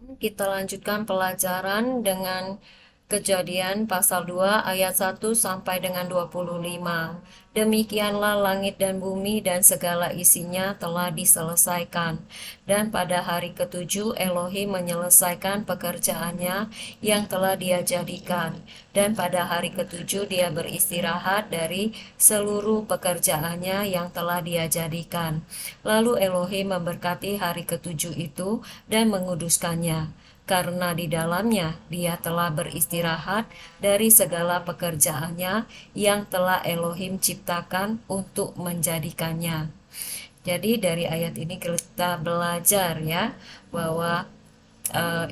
Kita lanjutkan pelajaran dengan Kejadian pasal 2 ayat 1 sampai dengan 25. Demikianlah langit dan bumi dan segala isinya telah diselesaikan. Dan pada hari ketujuh Elohim menyelesaikan pekerjaannya yang telah dia jadikan. Dan pada hari ketujuh dia beristirahat dari seluruh pekerjaannya yang telah dia jadikan. Lalu Elohim memberkati hari ketujuh itu dan menguduskannya, karena di dalamnya dia telah beristirahat dari segala pekerjaannya yang telah Elohim ciptakan untuk menjadikannya. Jadi dari ayat ini kita belajar ya bahwa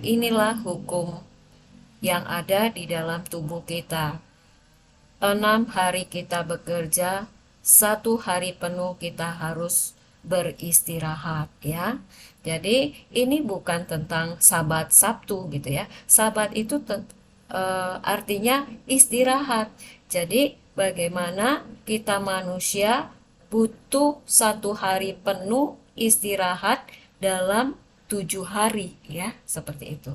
inilah hukum yang ada di dalam tubuh kita. 6 hari kita bekerja, 1 hari penuh kita harus beristirahat ya. Jadi ini bukan tentang Sabat Sabtu gitu ya. Sabat itu artinya istirahat. Jadi bagaimana kita manusia butuh 1 hari penuh istirahat dalam 7 hari ya, seperti itu.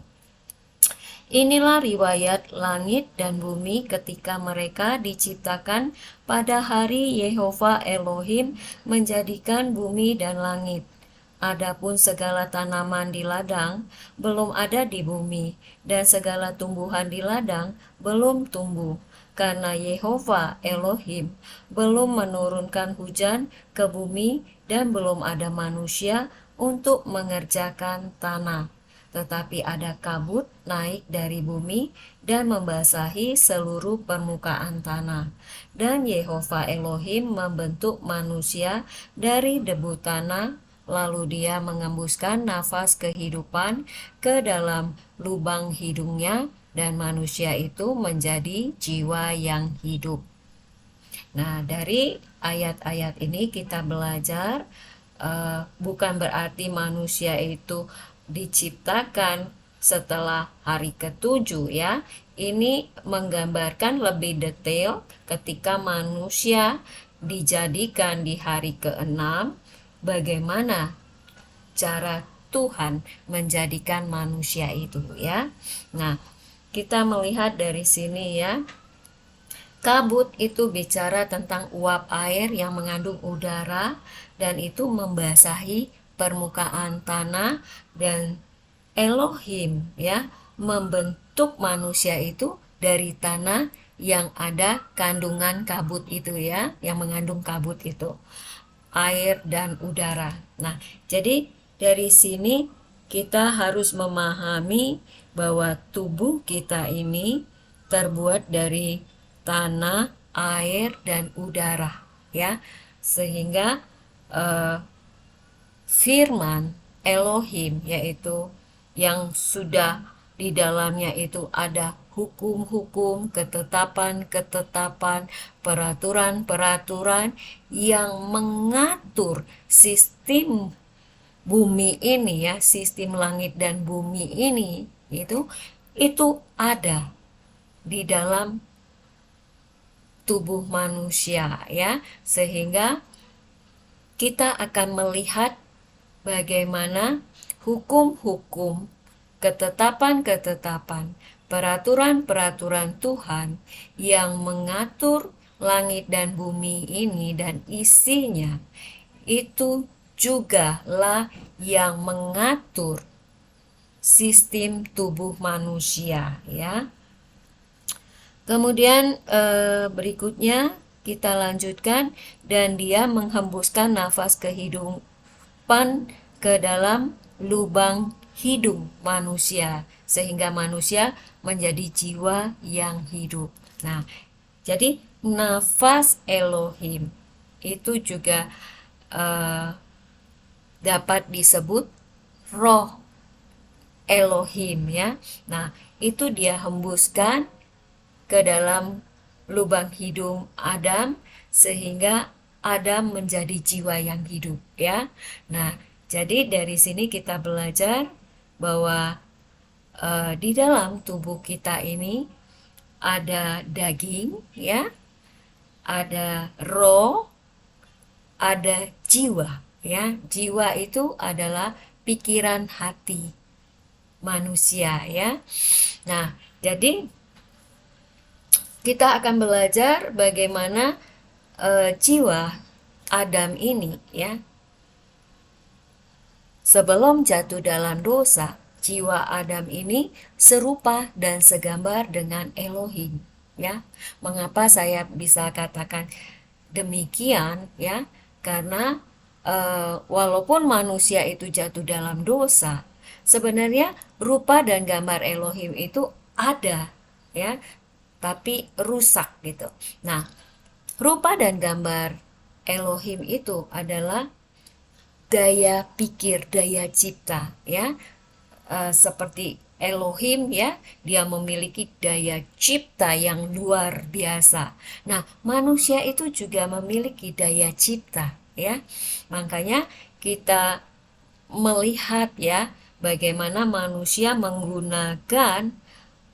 Inilah riwayat langit dan bumi ketika mereka diciptakan pada hari Yehova Elohim menjadikan bumi dan langit. Adapun segala tanaman di ladang belum ada di bumi, dan segala tumbuhan di ladang belum tumbuh, karena Yehova Elohim belum menurunkan hujan ke bumi dan belum ada manusia untuk mengerjakan tanah. Tetapi ada kabut naik dari bumi dan membasahi seluruh permukaan tanah. Dan Yehova Elohim membentuk manusia dari debu tanah, lalu dia mengembuskan nafas kehidupan ke dalam lubang hidungnya, dan manusia itu menjadi jiwa yang hidup. Nah, dari ayat-ayat ini kita belajar bukan berarti manusia itu diciptakan setelah hari ketujuh ya. Ini menggambarkan lebih detail ketika manusia dijadikan di hari keenam, bagaimana cara Tuhan menjadikan manusia itu ya. Nah, kita melihat dari sini ya. Kabut itu bicara tentang uap air yang mengandung udara dan itu membasahi permukaan tanah, dan Elohim ya membentuk manusia itu dari tanah yang ada kandungan kabut itu ya, yang mengandung kabut itu, air dan udara. Nah, jadi dari sini kita harus memahami bahwa tubuh kita ini terbuat dari tanah, air, dan udara ya. Sehingga firman Elohim, yaitu yang sudah di dalamnya itu ada hukum-hukum, ketetapan-ketetapan, peraturan-peraturan yang mengatur sistem bumi ini ya, sistem langit dan bumi ini itu ada di dalam tubuh manusia ya, sehingga kita akan melihat bagaimana hukum-hukum, ketetapan-ketetapan, peraturan-peraturan Tuhan yang mengatur langit dan bumi ini dan isinya, itu juga lah yang mengatur sistem tubuh manusia ya. Kemudian berikutnya kita lanjutkan, dan dia menghembuskan nafas kehidupan ke dalam lubang hidung manusia, sehingga manusia menjadi jiwa yang hidup. Nah, jadi nafas Elohim itu juga dapat disebut roh Elohim ya. Nah, itu dia hembuskan ke dalam lubang hidung Adam, sehingga Adam menjadi jiwa yang hidup ya. Nah, jadi dari sini kita belajar bahwa di dalam tubuh kita ini ada daging ya, ada roh, ada jiwa ya. Jiwa itu adalah pikiran hati. manusia ya. Nah, jadi kita akan belajar bagaimana jiwa Adam ini ya, sebelum jatuh dalam dosa, jiwa Adam ini serupa dan segambar dengan Elohim ya. Mengapa saya bisa katakan demikian ya? Karena walaupun manusia itu jatuh dalam dosa, sebenarnya rupa dan gambar Elohim itu ada ya, tapi rusak gitu. Nah, rupa dan gambar Elohim itu adalah daya pikir, daya cipta ya. Seperti Elohim ya, dia memiliki daya cipta yang luar biasa. Nah, manusia itu juga memiliki daya cipta ya. Makanya kita melihat ya bagaimana manusia menggunakan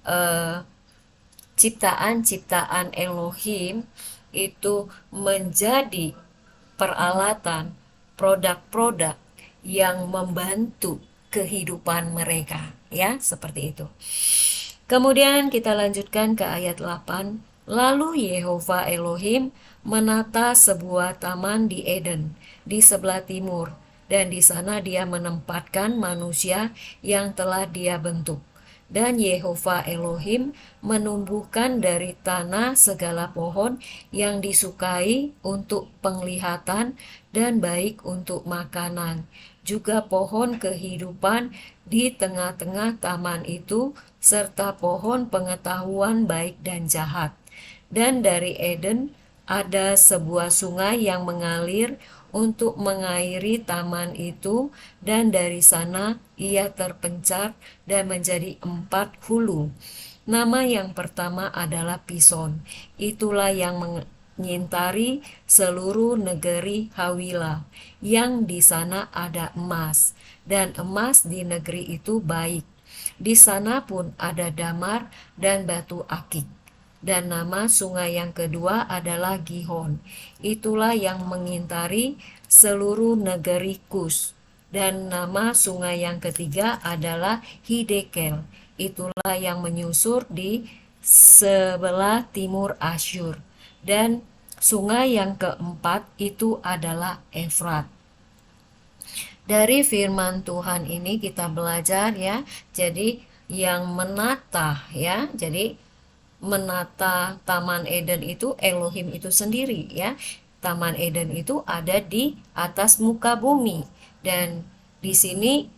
eh, ciptaan-ciptaan Elohim itu menjadi peralatan, produk-produk yang membantu kehidupan mereka ya, seperti itu. Kemudian kita lanjutkan ke ayat 8. Lalu Yehova Elohim menata sebuah taman di Eden di sebelah timur, dan di sana dia menempatkan manusia yang telah dia bentuk. Dan Yehova Elohim menumbuhkan dari tanah segala pohon yang disukai untuk penglihatan dan baik untuk makanan, juga pohon kehidupan di tengah-tengah taman itu, serta pohon pengetahuan baik dan jahat. Dan dari Eden ada sebuah sungai yang mengalir untuk mengairi taman itu, dan dari sana ia terpencar dan menjadi 4 hulu. Nama yang pertama adalah Pison. Itulah yang menyintari seluruh negeri Hawila, yang di sana ada emas, dan emas di negeri itu baik. Di sana pun ada damar dan batu akik. Dan nama sungai yang kedua adalah Gihon. Itulah yang mengintari seluruh negeri Kus. Dan nama sungai yang ketiga adalah Hidekel. Itulah yang menyusur di sebelah timur Asyur. Dan sungai yang keempat itu adalah Efrat. Dari firman Tuhan ini kita belajar ya, jadi yang menata ya, jadi menata Taman Eden itu Elohim itu sendiri ya. Taman Eden itu ada di atas muka bumi, dan di sini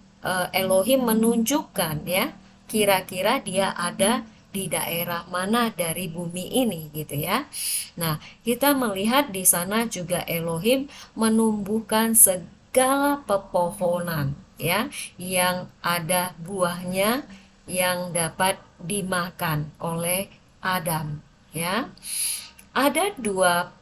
Elohim menunjukkan ya, kira-kira dia ada di daerah mana dari bumi ini gitu ya. Nah, kita melihat di sana juga Elohim menumbuhkan segala pepohonan ya, yang ada buahnya yang dapat dimakan oleh Adam ya. Ada 2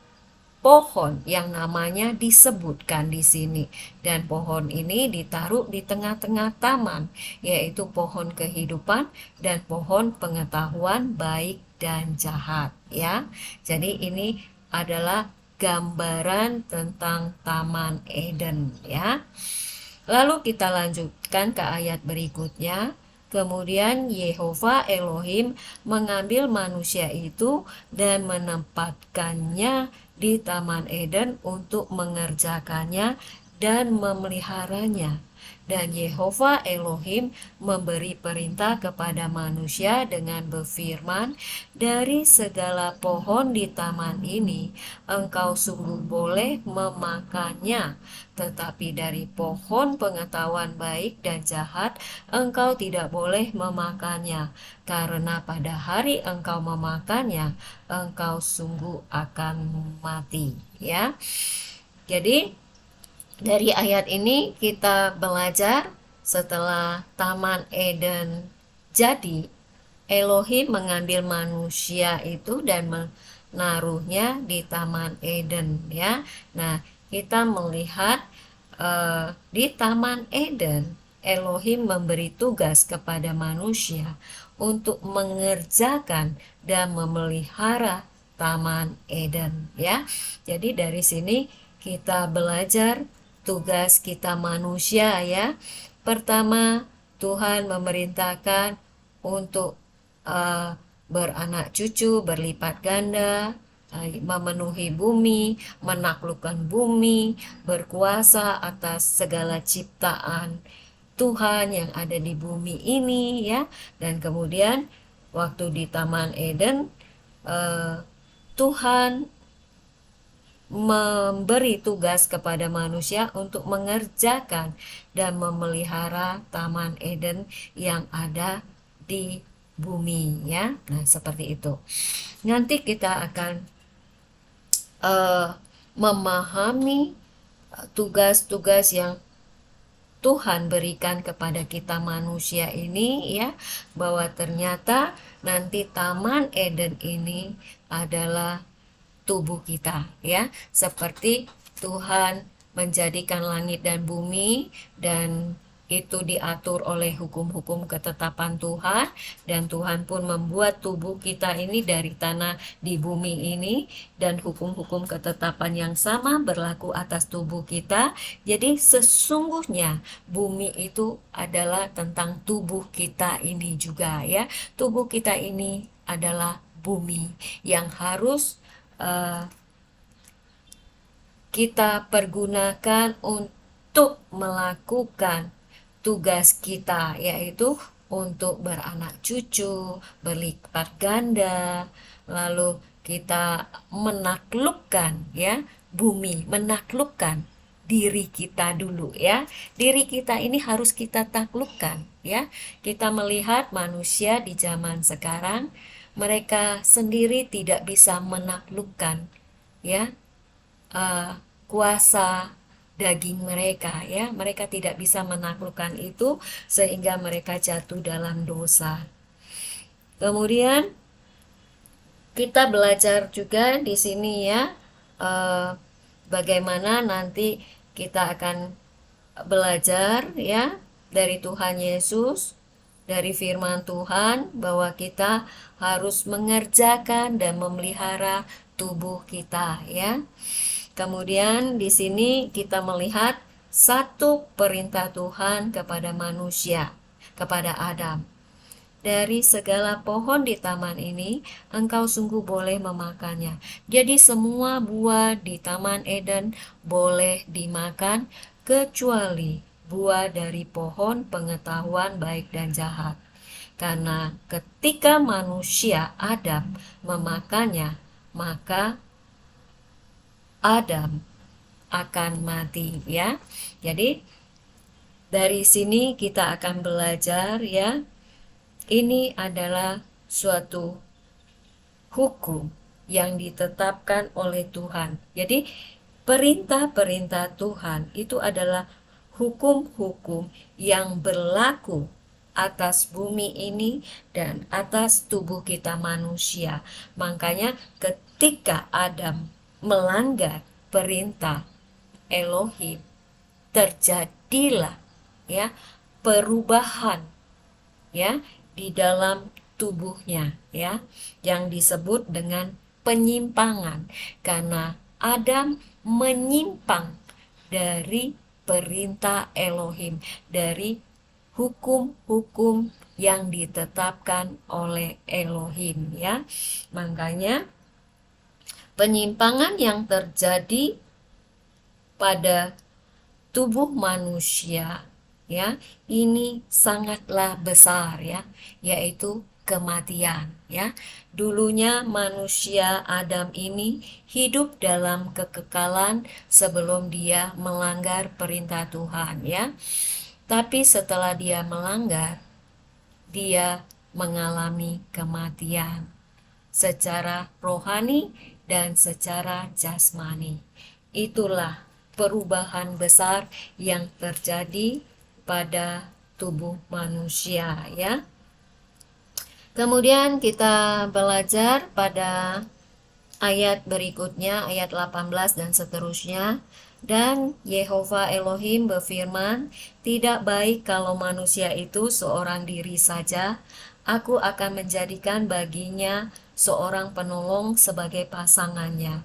pohon yang namanya disebutkan di sini, dan pohon ini ditaruh di tengah-tengah taman, yaitu pohon kehidupan dan pohon pengetahuan baik dan jahat ya. Jadi ini adalah gambaran tentang Taman Eden ya. Lalu kita lanjutkan ke ayat berikutnya. Kemudian Yehova Elohim mengambil manusia itu dan menempatkannya di Taman Eden untuk mengerjakannya dan memeliharanya. Dan Yehova Elohim memberi perintah kepada manusia dengan berfirman, dari segala pohon di taman ini engkau sungguh boleh memakannya, tetapi dari pohon pengetahuan baik dan jahat engkau tidak boleh memakannya, karena pada hari engkau memakannya engkau sungguh akan mati ya. Jadi dari ayat ini kita belajar, setelah Taman Eden jadi, Elohim mengambil manusia itu dan menaruhnya di Taman Eden ya. Nah, kita melihat di Taman Eden Elohim memberi tugas kepada manusia untuk mengerjakan dan memelihara Taman Eden ya. Jadi dari sini kita belajar tugas kita manusia ya. Pertama, Tuhan memerintahkan untuk beranak cucu, berlipat ganda, memenuhi bumi, menaklukkan bumi, berkuasa atas segala ciptaan Tuhan yang ada di bumi ini ya. Dan kemudian waktu di Taman Eden, Tuhan memberi tugas kepada manusia untuk mengerjakan dan memelihara Taman Eden yang ada di bumi ya. Nah, seperti itu. Nanti kita akan memahami tugas-tugas yang Tuhan berikan kepada kita manusia ini ya, bahwa ternyata nanti Taman Eden ini adalah tubuh kita ya, seperti Tuhan menjadikan langit dan bumi, dan itu diatur oleh hukum-hukum ketetapan Tuhan, dan Tuhan pun membuat tubuh kita ini dari tanah di bumi ini, dan hukum-hukum ketetapan yang sama berlaku atas tubuh kita. Jadi sesungguhnya bumi itu adalah tentang tubuh kita ini juga ya. Tubuh kita ini adalah bumi yang harus kita pergunakan untuk melakukan tugas kita, yaitu untuk beranak cucu, berlipat ganda, lalu kita menaklukkan ya bumi, menaklukkan diri kita dulu ya. Diri kita ini harus kita taklukkan ya. Kita melihat manusia di zaman sekarang, mereka sendiri tidak bisa menaklukkan ya kuasa daging mereka ya. Mereka tidak bisa menaklukkan itu sehingga mereka jatuh dalam dosa. Kemudian kita belajar juga di sini ya, bagaimana nanti kita akan belajar ya dari Tuhan Yesus, dari firman Tuhan, bahwa kita harus mengerjakan dan memelihara tubuh kita ya. Kemudian di sini kita melihat satu perintah Tuhan kepada manusia, kepada Adam. Dari segala pohon di taman ini, engkau sungguh boleh memakannya. Jadi semua buah di Taman Eden boleh dimakan, kecuali buah dari pohon pengetahuan baik dan jahat. Karena ketika manusia Adam memakannya, maka Adam akan mati ya. Jadi dari sini kita akan belajar ya, ini adalah suatu hukum yang ditetapkan oleh Tuhan. Jadi perintah-perintah Tuhan itu adalah hukum-hukum yang berlaku atas bumi ini dan atas tubuh kita manusia. Makanya ketika Adam melanggar perintah Elohim, terjadilah ya perubahan ya di dalam tubuhnya ya, yang disebut dengan penyimpangan, karena Adam menyimpang dari perintah Elohim, dari hukum-hukum yang ditetapkan oleh Elohim ya. Makanya penyimpangan yang terjadi pada tubuh manusia ya, ini sangatlah besar ya, yaitu kematian ya. Dulunya manusia Adam ini hidup dalam kekekalan sebelum dia melanggar perintah Tuhan ya. Tapi setelah dia melanggar, dia mengalami kematian secara rohani dan secara jasmani. Itulah perubahan besar yang terjadi pada tubuh manusia ya. Kemudian kita belajar pada ayat berikutnya, ayat 18 dan seterusnya. Dan Yehova Elohim berfirman, tidak baik kalau manusia itu seorang diri saja. Aku akan menjadikan baginya seorang penolong sebagai pasangannya.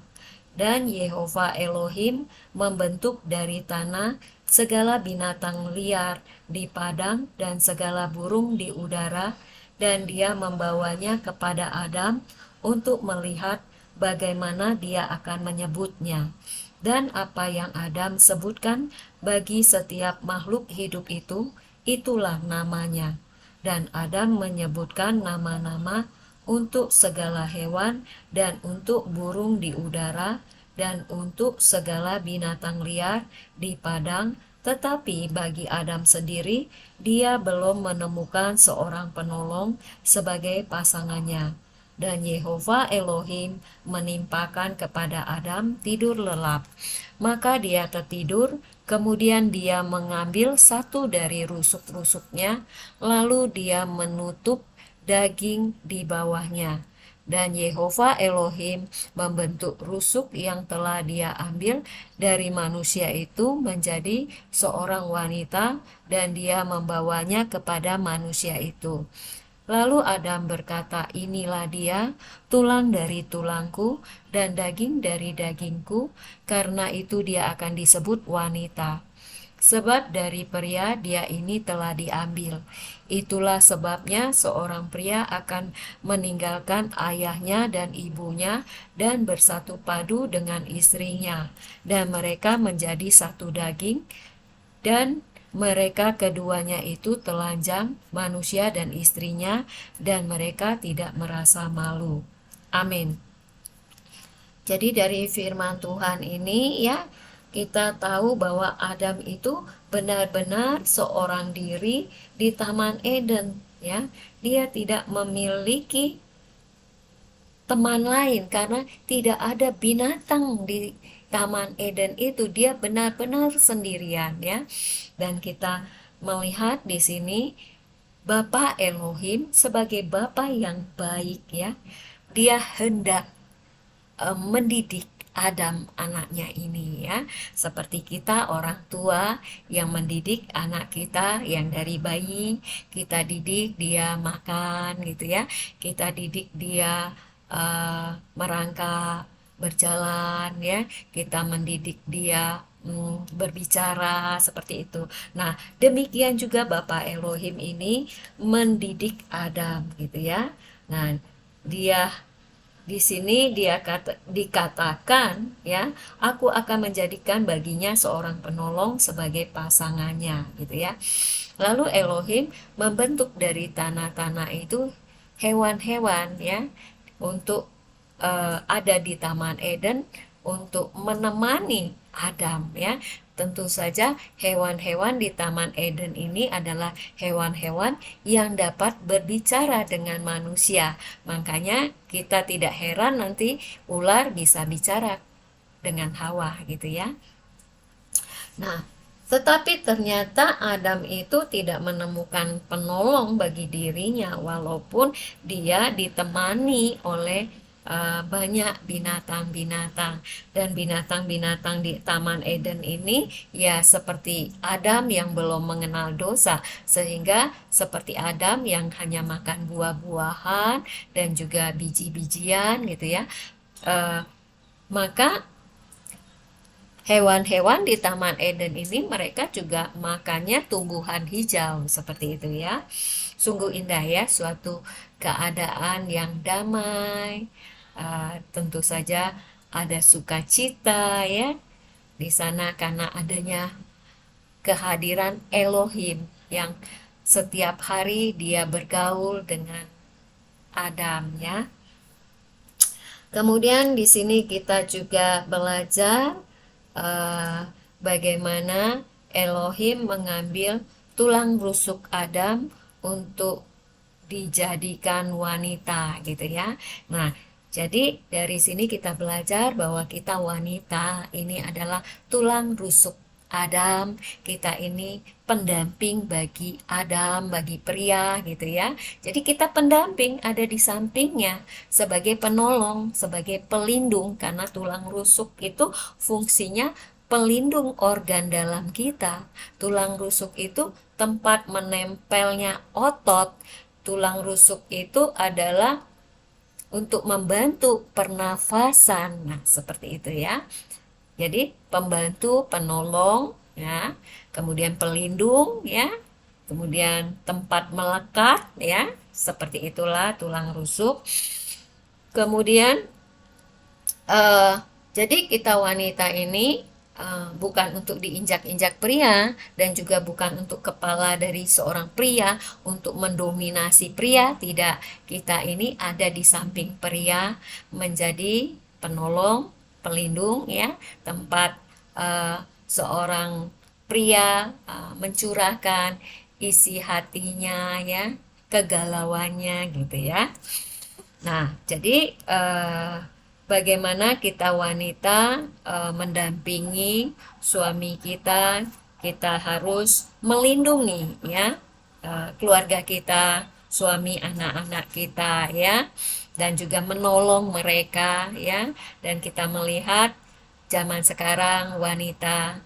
Dan Yehova Elohim membentuk dari tanah segala binatang liar di padang dan segala burung di udara, dan dia membawanya kepada Adam untuk melihat bagaimana dia akan menyebutnya. Dan apa yang Adam sebutkan bagi setiap makhluk hidup itu, itulah namanya. Dan Adam menyebutkan nama-nama untuk segala hewan dan untuk burung di udara dan untuk segala binatang liar di padang. Tetapi bagi Adam sendiri, dia belum menemukan seorang penolong sebagai pasangannya. Dan Yehova Elohim menimpakan kepada Adam tidur lelap. Maka dia tertidur, kemudian dia mengambil satu dari rusuk-rusuknya, lalu dia menutup daging di bawahnya. Dan Yehova Elohim membentuk rusuk yang telah dia ambil dari manusia itu menjadi seorang wanita, dan dia membawanya kepada manusia itu. Lalu Adam berkata, inilah dia, tulang dari tulangku dan daging dari dagingku, karena itu dia akan disebut wanita. Sebab dari pria dia ini telah diambil. Itulah sebabnya seorang pria akan meninggalkan ayahnya dan ibunya dan bersatu padu dengan istrinya, dan mereka menjadi satu daging. Dan mereka keduanya itu telanjang, manusia dan istrinya, dan mereka tidak merasa malu. Amin. Jadi dari firman Tuhan ini ya, kita tahu bahwa Adam itu benar-benar seorang diri di Taman Eden ya. Dia tidak memiliki teman lain karena tidak ada binatang di Taman Eden itu. Dia benar-benar sendirian ya. Dan kita melihat di sini Bapa Elohim sebagai Bapa yang baik ya. Dia hendak mendidik Adam anaknya ini ya, seperti kita orang tua yang mendidik anak kita yang dari bayi, kita didik dia makan gitu ya, kita didik dia merangkak berjalan ya, kita mendidik dia berbicara seperti itu. Nah, demikian juga Bapak Elohim ini mendidik Adam gitu ya. Nah, dia di sini dikatakan ya, aku akan menjadikan baginya seorang penolong sebagai pasangannya gitu ya. Lalu Elohim membentuk dari tanah-tanah itu hewan-hewan ya untuk ada di Taman Eden untuk menemani Adam ya. Tentu saja hewan-hewan di Taman Eden ini adalah hewan-hewan yang dapat berbicara dengan manusia. Makanya kita tidak heran nanti ular bisa bicara dengan Hawa gitu ya. Nah, tetapi ternyata Adam itu tidak menemukan penolong bagi dirinya walaupun dia ditemani oleh banyak binatang-binatang, dan binatang-binatang di Taman Eden ini ya seperti Adam yang belum mengenal dosa, sehingga seperti Adam yang hanya makan buah-buahan dan juga biji-bijian gitu ya. Maka hewan-hewan di Taman Eden ini mereka juga makannya tumbuhan hijau seperti itu ya. Sungguh indah ya, suatu keadaan yang damai. Tentu saja ada sukacita ya di sana karena adanya kehadiran Elohim yang setiap hari dia bergaul dengan Adam ya. Kemudian di sini kita juga belajar bagaimana Elohim mengambil tulang rusuk Adam untuk dijadikan wanita gitu ya. Nah, jadi dari sini kita belajar bahwa kita wanita ini adalah tulang rusuk Adam, kita ini pendamping bagi Adam, bagi pria gitu ya. Jadi kita pendamping, ada di sampingnya sebagai penolong, sebagai pelindung, karena tulang rusuk itu fungsinya pelindung organ dalam kita. Tulang rusuk itu tempat menempelnya otot. Tulang rusuk itu adalah untuk membantu pernafasan. Nah, seperti itu ya. Jadi pembantu, penolong ya, kemudian pelindung, ya, kemudian tempat melekat, ya, seperti itulah tulang rusuk. Kemudian eh, jadi kita wanita ini bukan untuk diinjak-injak pria, dan juga bukan untuk kepala dari seorang pria untuk mendominasi pria. Tidak, kita ini ada di samping pria, menjadi penolong, pelindung, ya, tempat eh, seorang pria mencurahkan isi hatinya, ya, kegalauannya, gitu ya. Nah, jadi bagaimana kita wanita mendampingi suami kita, kita harus melindungi, ya, keluarga kita, suami anak-anak kita, ya, dan juga menolong mereka, ya. Dan kita melihat zaman sekarang wanita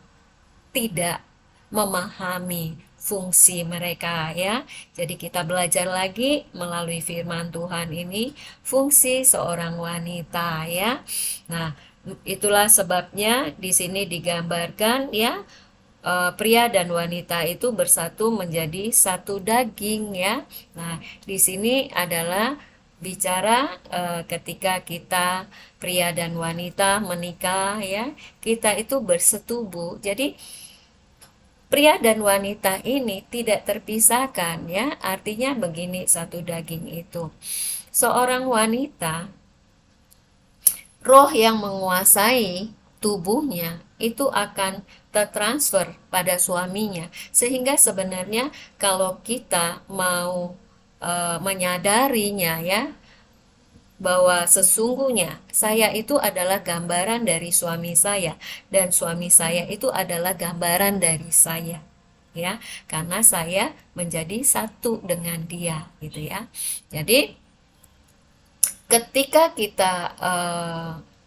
tidak memahami fungsi mereka, ya. Jadi kita belajar lagi melalui firman Tuhan ini fungsi seorang wanita, ya. Nah, itulah sebabnya di sini digambarkan, ya, pria dan wanita itu bersatu menjadi satu daging, ya. Nah, di sini adalah bicara ketika kita pria dan wanita menikah, ya, kita itu bersetubuh. Jadi pria dan wanita ini tidak terpisahkan, ya. Artinya begini, satu daging itu. Seorang wanita, roh yang menguasai tubuhnya itu akan tertransfer pada suaminya. Sehingga sebenarnya kalau kita mau menyadarinya, ya, bahwa sesungguhnya saya itu adalah gambaran dari suami saya, dan suami saya itu adalah gambaran dari saya, ya, karena saya menjadi satu dengan dia, gitu ya. Jadi ketika kita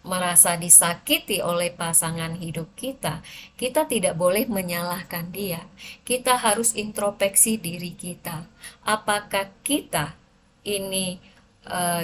merasa disakiti oleh pasangan hidup kita, kita tidak boleh menyalahkan dia. Kita harus introspeksi diri kita. Apakah kita ini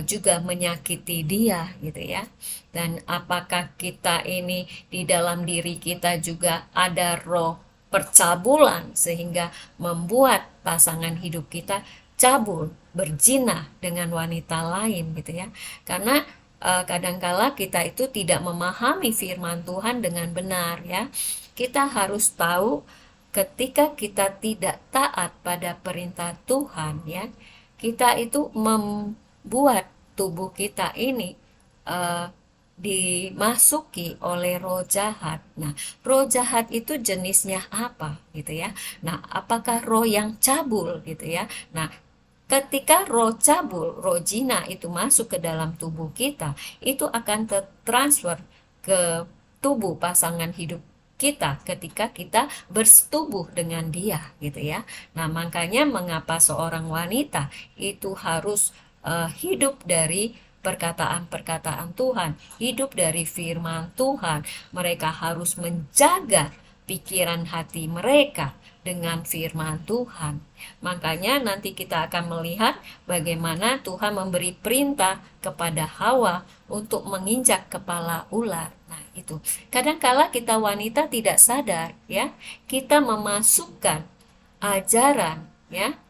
juga menyakiti dia, gitu ya? Dan apakah kita ini di dalam diri kita juga ada roh percabulan sehingga membuat pasangan hidup kita cabul, berzina dengan wanita lain, gitu ya. Karena kadangkala kita itu tidak memahami firman Tuhan dengan benar, ya. Kita harus tahu ketika kita tidak taat pada perintah Tuhan, ya, kita itu membuat tubuh kita ini uh, dimasuki oleh roh jahat. Nah, roh jahat itu jenisnya apa, gitu ya? Nah, apakah roh yang cabul, gitu ya? Nah, ketika roh cabul, roh jina itu masuk ke dalam tubuh kita, itu akan tertransfer ke tubuh pasangan hidup kita ketika kita bersetubuh dengan dia, gitu ya. Nah, makanya mengapa seorang wanita itu harus hidup dari perkataan-perkataan Tuhan, hidup dari firman Tuhan. Mereka harus menjaga pikiran hati mereka dengan firman Tuhan. Makanya nanti kita akan melihat bagaimana Tuhan memberi perintah kepada Hawa untuk menginjak kepala ular. Nah, itu. Kadangkala kita wanita tidak sadar, ya. Kita memasukkan ajaran, ya,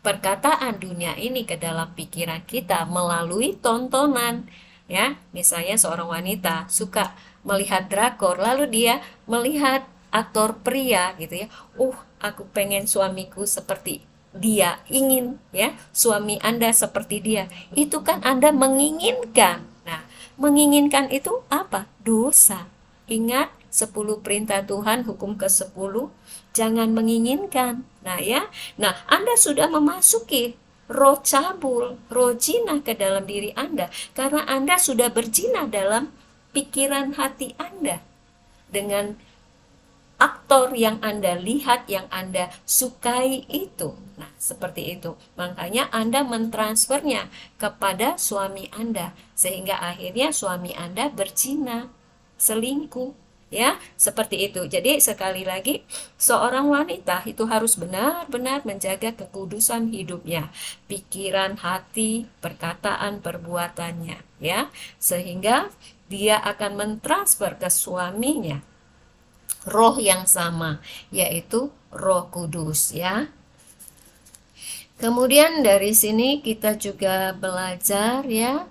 perkataan dunia ini ke dalam pikiran kita melalui tontonan, ya. Misalnya seorang wanita suka melihat drakor, lalu dia melihat aktor pria, gitu ya. Aku pengen suamiku seperti dia, ingin, ya, suami Anda seperti dia. Itu kan Anda menginginkan. Nah, menginginkan itu apa? Dosa. Ingat 10 perintah Tuhan, hukum ke-10, jangan menginginkan. Nah, ya. Nah, Anda sudah memasuki roh cabul, roh jina ke dalam diri Anda, karena Anda sudah berzina dalam pikiran hati Anda dengan aktor yang Anda lihat, yang Anda sukai itu. Nah, seperti itu. Makanya Anda mentransfernya kepada suami Anda, sehingga akhirnya suami Anda berzina, selingkuh, ya, seperti itu. Jadi sekali lagi, seorang wanita itu harus benar-benar menjaga kekudusan hidupnya, pikiran, hati, perkataan, perbuatannya, ya, sehingga dia akan mentransfer ke suaminya roh yang sama, yaitu Roh Kudus ya. Kemudian dari sini kita juga belajar ya,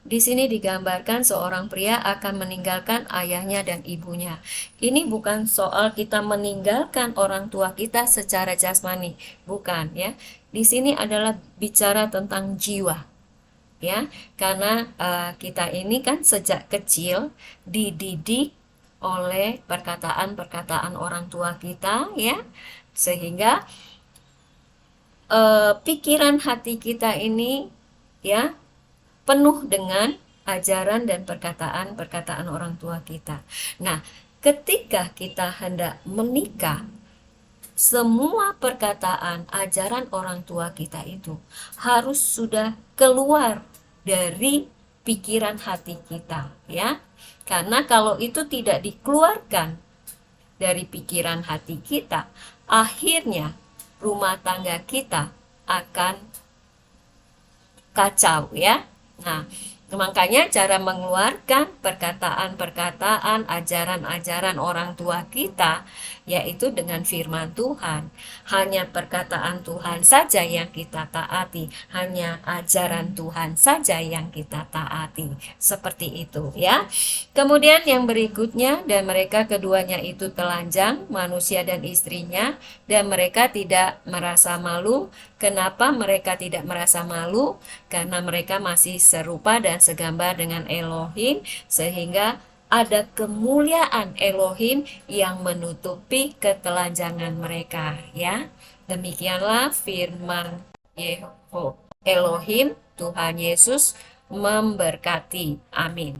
di sini digambarkan seorang pria akan meninggalkan ayahnya dan ibunya. Ini bukan soal kita meninggalkan orang tua kita secara jasmani, bukan ya. Di sini adalah bicara tentang jiwa ya, karena kita ini kan sejak kecil dididik oleh perkataan-perkataan orang tua kita ya, sehingga pikiran hati kita ini ya penuh dengan ajaran dan perkataan-perkataan orang tua kita. Nah, ketika kita hendak menikah, semua perkataan ajaran orang tua kita itu harus sudah keluar dari pikiran hati kita ya. Karena kalau itu tidak dikeluarkan dari pikiran hati kita, akhirnya rumah tangga kita akan kacau ya. Nah, makanya cara mengeluarkan perkataan-perkataan, ajaran-ajaran orang tua kita yaitu dengan firman Tuhan. Hanya perkataan Tuhan saja yang kita taati, hanya ajaran Tuhan saja yang kita taati. Seperti itu ya. Kemudian yang berikutnya, dan mereka keduanya itu telanjang, manusia dan istrinya, dan mereka tidak merasa malu. Kenapa mereka tidak merasa malu? Karena mereka masih serupa dan segambar dengan Elohim, sehingga ada kemuliaan Elohim yang menutupi ketelanjangan mereka ya. Demikianlah firman Yehova Elohim, Tuhan Yesus memberkati. Amin.